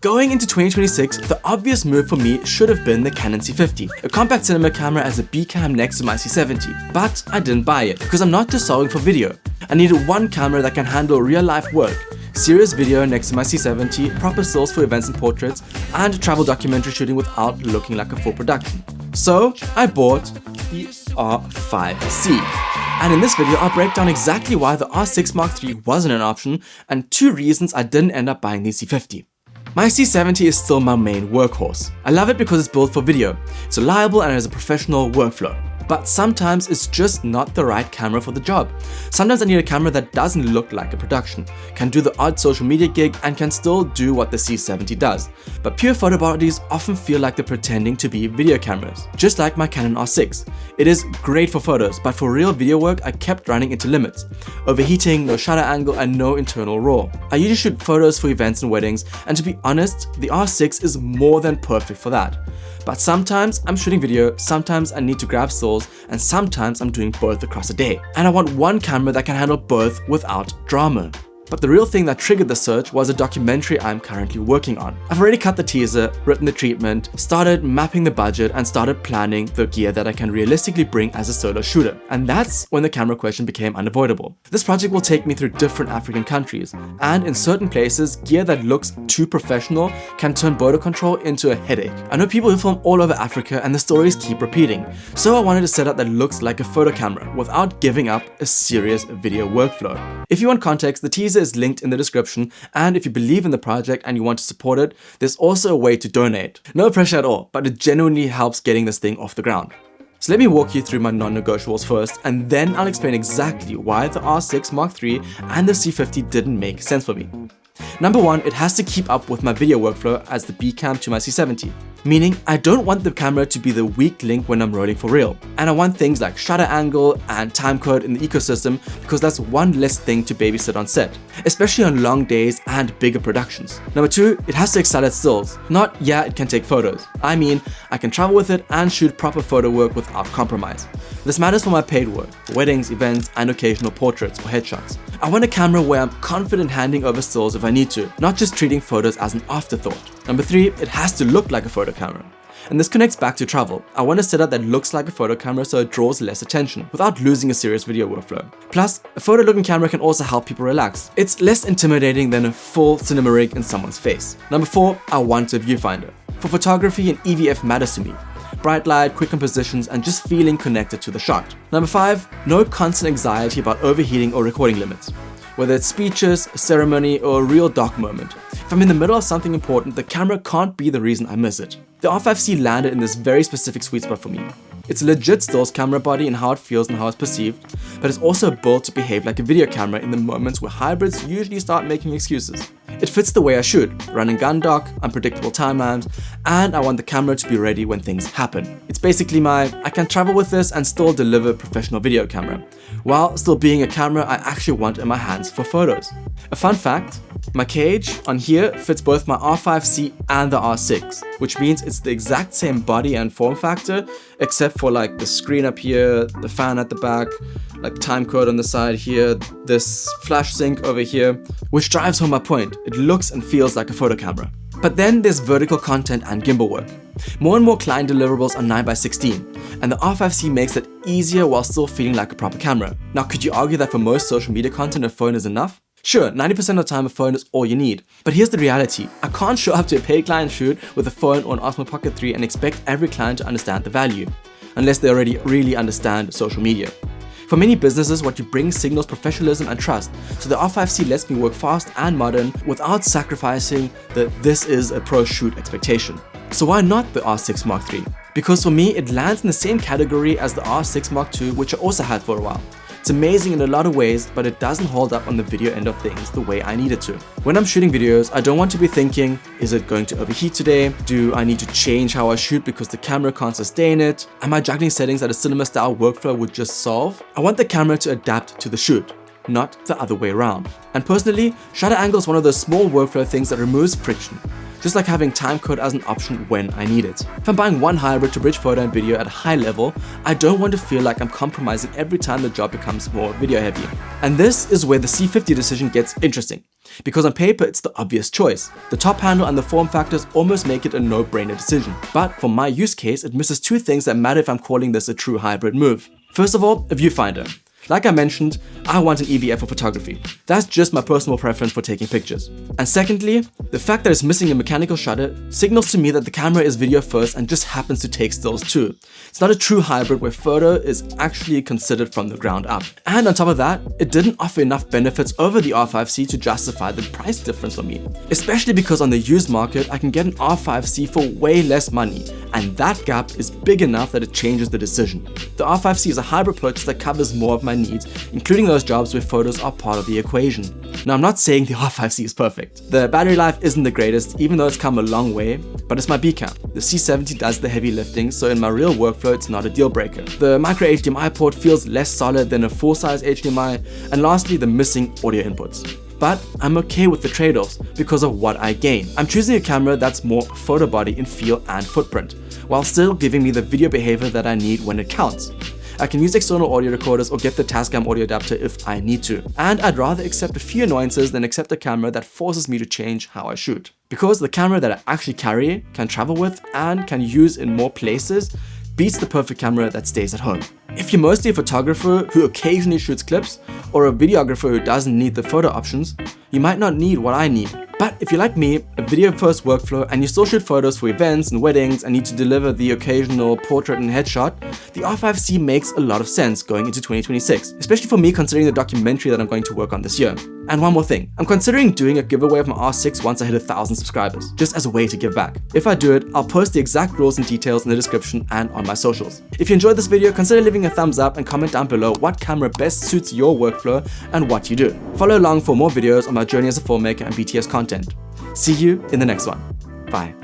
Going into 2026, the obvious move for me should have been the Canon C50, a compact cinema camera as a B cam next to my C70. But I didn't buy it because I'm not just solving for video. I needed one camera that can handle real life work, serious video next to my C70, proper stills for events and portraits, and travel documentary shooting without looking like a full production. So I bought the R5C. And in this video, I'll break down exactly why the R6 Mark III wasn't an option and 2 reasons I didn't end up buying the C50. My C70 is still my main workhorse. I love it because it's built for video. It's reliable and has a professional workflow. But sometimes it's just not the right camera for the job. Sometimes I need a camera that doesn't look like a production, can do the odd social media gig, and can still do what the C70 does. But pure photo bodies often feel like they're pretending to be video cameras. Just like my Canon R6. It is great for photos, but for real video work I kept running into limits. Overheating, no shutter angle, and no internal RAW. I usually shoot photos for events and weddings, and to be honest, the R6 is more than perfect for that. But sometimes I'm shooting video, sometimes I need to grab stills, and sometimes I'm doing both across a day. And I want one camera that can handle both without drama. But the real thing that triggered the search was a documentary I'm currently working on. I've already cut the teaser, written the treatment, started mapping the budget, and started planning the gear that I can realistically bring as a solo shooter. And that's when the camera question became unavoidable. This project will take me through different African countries, and in certain places, gear that looks too professional can turn border control into a headache. I know people who film all over Africa and the stories keep repeating, so I wanted a setup that looks like a photo camera without giving up a serious video workflow. If you want context, the teaser is linked in the description, and if you believe in the project and you want to support it, there's also a way to donate. No pressure at all, but it genuinely helps getting this thing off the ground. So let me walk you through my non-negotiables first, and then I'll explain exactly why the R6 Mark III and the C50 didn't make sense for me. Number 1, it has to keep up with my video workflow as the B cam to my C70. Meaning, I don't want the camera to be the weak link when I'm rolling for real. And I want things like shutter angle and timecode in the ecosystem because that's one less thing to babysit on set, especially on long days and bigger productions. Number 2, it has to excel at stills. Not, yeah, it can take photos. I mean, I can travel with it and shoot proper photo work without compromise. This matters for my paid work, weddings, events, and occasional portraits or headshots. I want a camera where I'm confident handing over stills if I need to, not just treating photos as an afterthought. Number 3, it has to look like a photo camera. And this connects back to travel. I want a setup that looks like a photo camera so it draws less attention, without losing a serious video workflow. Plus, a photo-looking camera can also help people relax. It's less intimidating than a full cinema rig in someone's face. Number 4, I want a viewfinder. For photography, an EVF matters to me. Bright light, quick compositions, and just feeling connected to the shot. Number 5, no constant anxiety about overheating or recording limits. Whether it's speeches, a ceremony, or a real doc moment. If I'm in the middle of something important, the camera can't be the reason I miss it. The R5C landed in this very specific sweet spot for me. It's a legit stills camera body in how it feels and how it's perceived, but it's also built to behave like a video camera in the moments where hybrids usually start making excuses. It fits the way I shoot, run and gun doc, unpredictable timelines, and I want the camera to be ready when things happen. It's basically I can travel with this and still deliver professional video camera, while still being a camera I actually want in my hands for photos. A fun fact, my cage on here fits both my R5C and the R6, which means it's the exact same body and form factor, except for like the screen up here, the fan at the back, like timecode on the side here, this flash sync over here, which drives home my point. It looks and feels like a photo camera. But then there's vertical content and gimbal work. More and more client deliverables are 9x16, and the R5C makes it easier while still feeling like a proper camera. Now, could you argue that for most social media content a phone is enough? Sure, 90% of the time a phone is all you need. But here's the reality. I can't show up to a paid client shoot with a phone or an Osmo Pocket 3 and expect every client to understand the value, unless they already really understand social media. For many businesses, what you bring signals professionalism and trust, so the R5C lets me work fast and modern without sacrificing the "this is a pro shoot" expectation. So why not the R6 Mark III? Because for me, it lands in the same category as the R6 Mark II, which I also had for a while. It's amazing in a lot of ways, but it doesn't hold up on the video end of things the way I need it to. When I'm shooting videos, I don't want to be thinking, is it going to overheat today? Do I need to change how I shoot because the camera can't sustain it? Am I juggling settings that a cinema style workflow would just solve? I want the camera to adapt to the shoot, not the other way around. And personally, shutter angle is one of those small workflow things that removes friction. Just like having timecode as an option when I need it. If I'm buying one hybrid to bridge photo and video at a high level, I don't want to feel like I'm compromising every time the job becomes more video heavy. And this is where the C50 decision gets interesting. because on paper it's the obvious choice. The top handle and the form factors almost make it a no-brainer decision. But for my use case, it misses two things that matter if I'm calling this a true hybrid move. First of all, a viewfinder. Like I mentioned, I want an EVF for photography. That's just my personal preference for taking pictures. And secondly, the fact that it's missing a mechanical shutter signals to me that the camera is video first and just happens to take stills too. It's not a true hybrid where photo is actually considered from the ground up. And on top of that, it didn't offer enough benefits over the R5C to justify the price difference for me. Especially because on the used market, I can get an R5C for way less money, and that gap is big enough that it changes the decision. The R5C is a hybrid purchase that covers more of my needs, including those jobs where photos are part of the equation. Now, I'm not saying the R5C is perfect. The battery life isn't the greatest, even though it's come a long way, but it's my B cam. The C70 does the heavy lifting, so in my real workflow, it's not a deal breaker. The micro HDMI port feels less solid than a full-size HDMI, and lastly, the missing audio inputs. But I'm okay with the trade-offs because of what I gain. I'm choosing a camera that's more photo body in feel and footprint, while still giving me the video behavior that I need when it counts. I can use external audio recorders or get the Tascam audio adapter if I need to. And I'd rather accept a few annoyances than accept a camera that forces me to change how I shoot. Because the camera that I actually carry, can travel with, and can use in more places beats the perfect camera that stays at home. If you're mostly a photographer who occasionally shoots clips, or a videographer who doesn't need the photo options, you might not need what I need. But if you're like me, a video-first workflow, and you still shoot photos for events and weddings and need to deliver the occasional portrait and headshot, the R5C makes a lot of sense going into 2026, especially for me considering the documentary that I'm going to work on this year. And one more thing, I'm considering doing a giveaway of my R6 once I hit 1,000 subscribers, just as a way to give back. If I do it, I'll post the exact rules and details in the description and on my socials. If you enjoyed this video, consider leaving a thumbs up and comment down below what camera best suits your workflow and what you do. Follow along for more videos on my journey as a filmmaker and BTS content. See you in the next one. Bye.